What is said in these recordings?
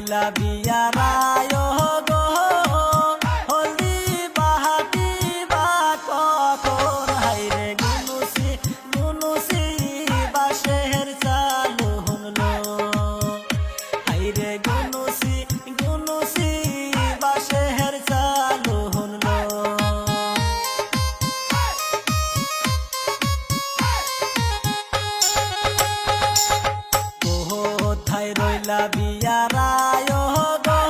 রইলা বিয়ারায় গো হলদি বাহাতি বা কখন হাইরে গুনুসি গুনুসি বাঁশের চালু হলো হাইরে গুনুসি গুনুসি বাঁশের চালু হলো কোথায় রইলা বিয়ারায় গো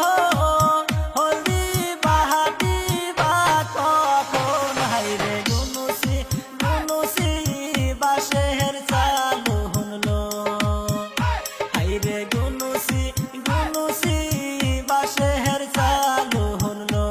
হলদি বাহাতি বা কখন হাইরে গুনুসি গুনুসি বাঁশের চালু হলো হাইরে গুনুসি গুনুসি বাঁশের চালু হলো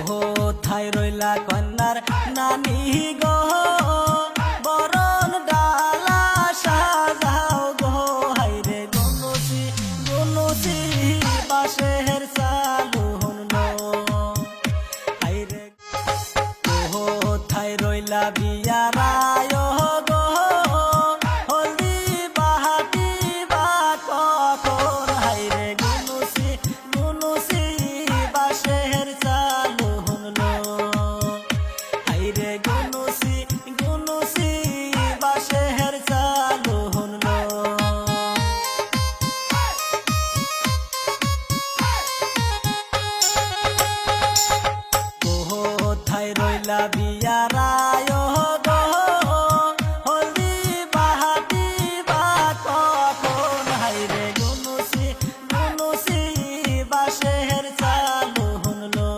কোথায় রইলা কন্যার নানি গো বরণ ডালা সাজাও গো হাইরে গুনুসি গুনুসি বাঁশের চালু হলো হাইরে কোথায় রইলা বিয়ারায় গো হলদি বাহাতি বা কখন হাইরে গুনুসি গুনুসি বাঁশের চালু হলো হাইরে গুনুসি গুনুসি বাঁশের চালু হলো কোথায় রইলা বিয়ারায় গো হলদি বাহাতি বা কখন হাইরে গুনুসি গুনুসি বাঁশের চালু হলো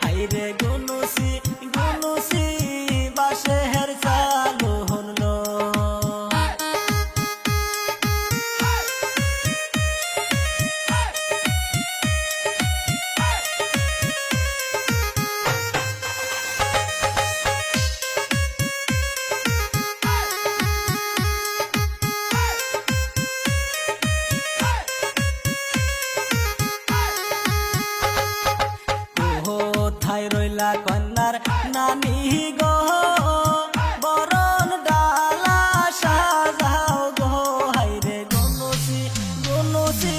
হাইরে গুনুসি গুনুসি বাঁশের চালু হলো কোথায় রইলা কন্যার নানি গো বরণ ডালা সাজাও গো হাইরে গুনুসি গুনুসি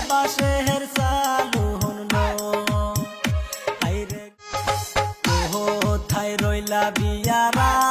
বাঁশের চালু হলো হাইরে কোথায় রইলা বিয়ারা